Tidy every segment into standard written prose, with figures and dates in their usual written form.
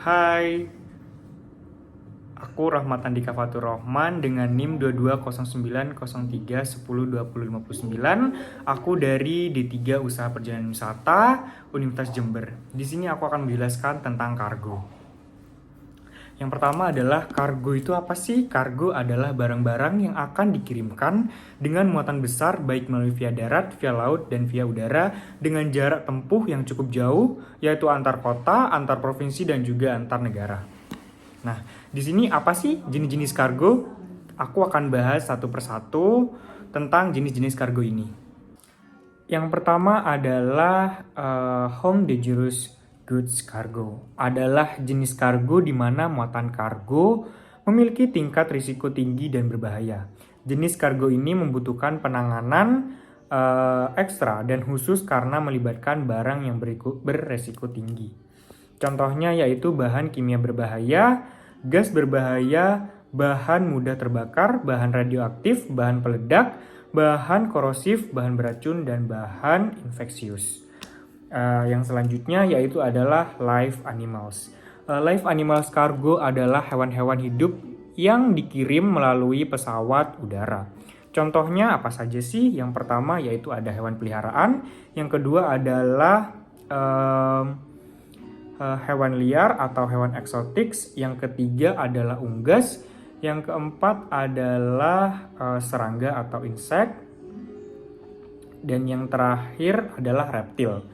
Hai, aku Rahmat Andika Fatur Rohman dengan NIM 220903102059. Aku dari D3 Usaha Perjalanan Wisata Universitas Jember. Di sini aku akan menjelaskan tentang kargo. Yang pertama adalah kargo itu apa sih? Kargo adalah barang-barang yang akan dikirimkan dengan muatan besar baik melalui via darat, via laut, dan via udara dengan jarak tempuh yang cukup jauh, yaitu antar kota, antar provinsi, dan juga antar negara. Nah, di sini apa sih jenis-jenis kargo? Aku akan bahas satu persatu tentang jenis-jenis kargo ini. Yang pertama adalah home dangerous goods cargo. Adalah jenis kargo di mana muatan kargo memiliki tingkat risiko tinggi dan berbahaya. Jenis kargo ini membutuhkan penanganan ekstra dan khusus karena melibatkan barang yang beresiko tinggi. Contohnya yaitu bahan kimia berbahaya, gas berbahaya, bahan mudah terbakar, bahan radioaktif, bahan peledak, bahan korosif, bahan beracun, dan bahan infeksius. Yang selanjutnya yaitu adalah live animals. Live animals cargo adalah hewan-hewan hidup yang dikirim melalui pesawat udara. Contohnya apa saja sih? Yang pertama yaitu ada hewan peliharaan, yang kedua adalah hewan liar atau hewan eksotik, yang ketiga adalah unggas, yang keempat adalah serangga atau insek, dan yang terakhir adalah reptil.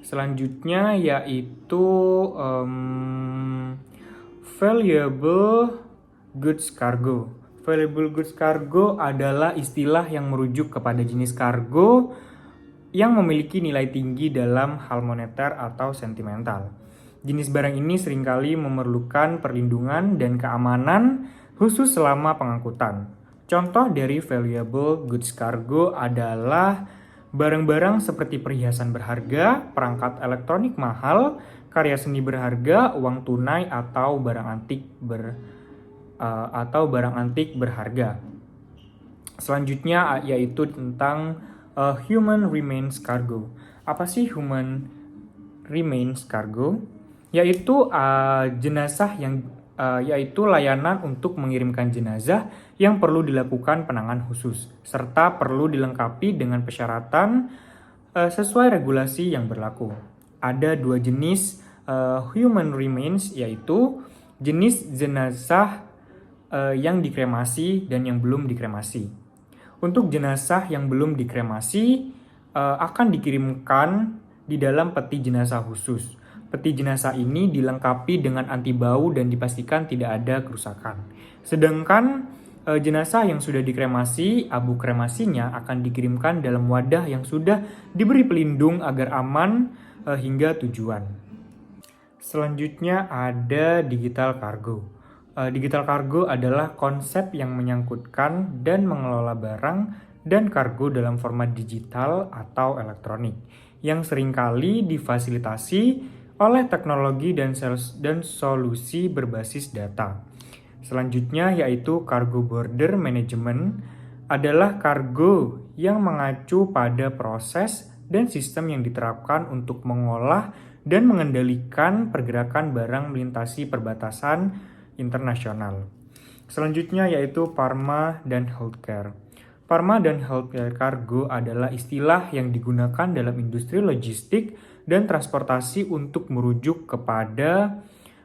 Selanjutnya yaitu valuable goods cargo. Valuable goods cargo adalah istilah yang merujuk kepada jenis kargo yang memiliki nilai tinggi dalam hal moneter atau sentimental. Jenis barang ini seringkali memerlukan perlindungan dan keamanan khusus selama pengangkutan. Contoh dari valuable goods cargo adalah barang-barang seperti perhiasan berharga, perangkat elektronik mahal, karya seni berharga, uang tunai, atau barang antik berharga. Selanjutnya yaitu tentang human remains cargo. Apa sih human remains cargo? Yaitu yaitu layanan untuk mengirimkan jenazah yang perlu dilakukan penanganan khusus, serta perlu dilengkapi dengan persyaratan sesuai regulasi yang berlaku. Ada dua jenis human remains, yaitu jenis jenazah yang dikremasi dan yang belum dikremasi. Untuk jenazah yang belum dikremasi akan dikirimkan di dalam peti jenazah khusus. Peti jenazah ini dilengkapi dengan anti bau dan dipastikan tidak ada kerusakan. Sedangkan jenazah yang sudah dikremasi, abu kremasinya akan dikirimkan dalam wadah yang sudah diberi pelindung agar aman hingga tujuan. Selanjutnya ada digital cargo. Digital cargo adalah konsep yang menyangkutkan dan mengelola barang dan kargo dalam format digital atau elektronik yang seringkali difasilitasi oleh teknologi dan solusi berbasis data. Selanjutnya yaitu cargo border management adalah kargo yang mengacu pada proses dan sistem yang diterapkan untuk mengolah dan mengendalikan pergerakan barang melintasi perbatasan internasional. Selanjutnya yaitu pharma dan healthcare. Pharma dan healthcare cargo adalah istilah yang digunakan dalam industri logistik dan transportasi untuk merujuk kepada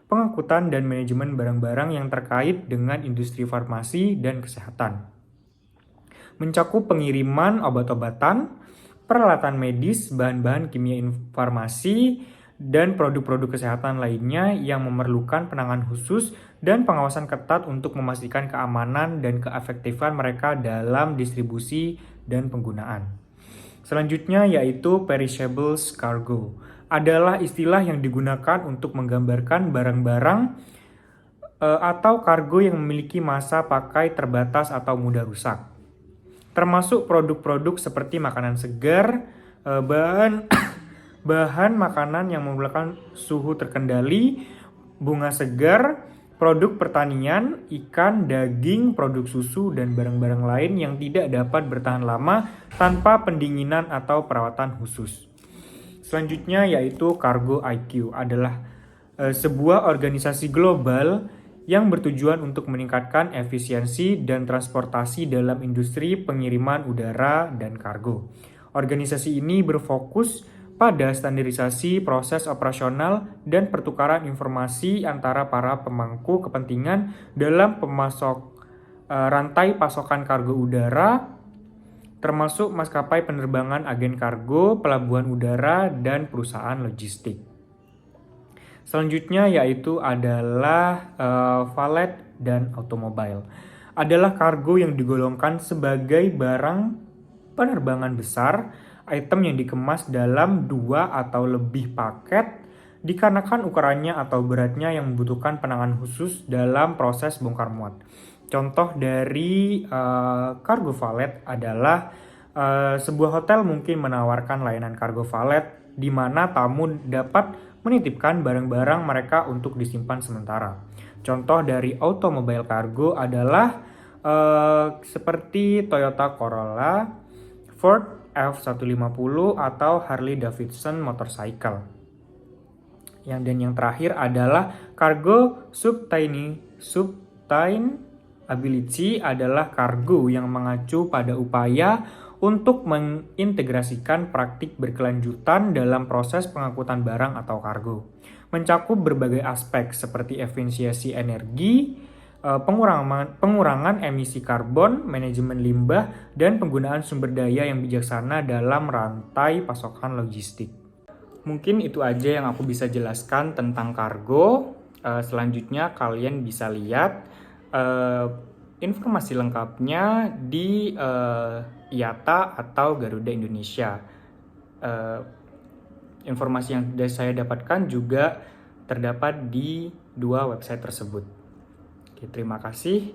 pengangkutan dan manajemen barang-barang yang terkait dengan industri farmasi dan kesehatan. Mencakup pengiriman obat-obatan, peralatan medis, bahan-bahan kimia farmasi, dan produk-produk kesehatan lainnya yang memerlukan penanganan khusus dan pengawasan ketat untuk memastikan keamanan dan keefektifan mereka dalam distribusi dan penggunaan. Selanjutnya yaitu perishables cargo. Adalah istilah yang digunakan untuk menggambarkan barang-barang atau kargo yang memiliki masa pakai terbatas atau mudah rusak. Termasuk produk-produk seperti makanan segar, bahan makanan yang menggunakan suhu terkendali, bunga segar, produk pertanian, ikan, daging, produk susu, dan barang-barang lain yang tidak dapat bertahan lama tanpa pendinginan atau perawatan khusus. Selanjutnya yaitu Cargo IQ adalah sebuah organisasi global yang bertujuan untuk meningkatkan efisiensi dan transportasi dalam industri pengiriman udara dan kargo. Organisasi ini berfokus pada standarisasi proses operasional dan pertukaran informasi antara para pemangku kepentingan dalam rantai pasokan kargo udara, termasuk maskapai penerbangan, agen kargo, pelabuhan udara, dan perusahaan logistik. Selanjutnya yaitu adalah valet dan automobile. Adalah kargo yang digolongkan sebagai barang penerbangan besar, item yang dikemas dalam 2 atau lebih paket dikarenakan ukurannya atau beratnya yang membutuhkan penanganan khusus dalam proses bongkar muat. Contoh dari cargo valet adalah sebuah hotel mungkin menawarkan layanan cargo valet di mana tamu dapat menitipkan barang-barang mereka untuk disimpan sementara. Contoh dari automobile cargo adalah seperti Toyota Corolla, Ford F-150 atau Harley Davidson motorcycle. Dan yang terakhir adalah cargo sustainability adalah kargo yang mengacu pada upaya untuk mengintegrasikan praktik berkelanjutan dalam proses pengangkutan barang atau kargo. Mencakup berbagai aspek seperti efisiensi energi, pengurangan emisi karbon, manajemen limbah, dan penggunaan sumber daya yang bijaksana dalam rantai pasokan logistik. Mungkin itu aja yang aku bisa jelaskan tentang kargo. Selanjutnya kalian bisa lihat informasi lengkapnya di IATA atau Garuda Indonesia. Informasi yang saya dapatkan juga terdapat di 2 website tersebut. Oke, terima kasih.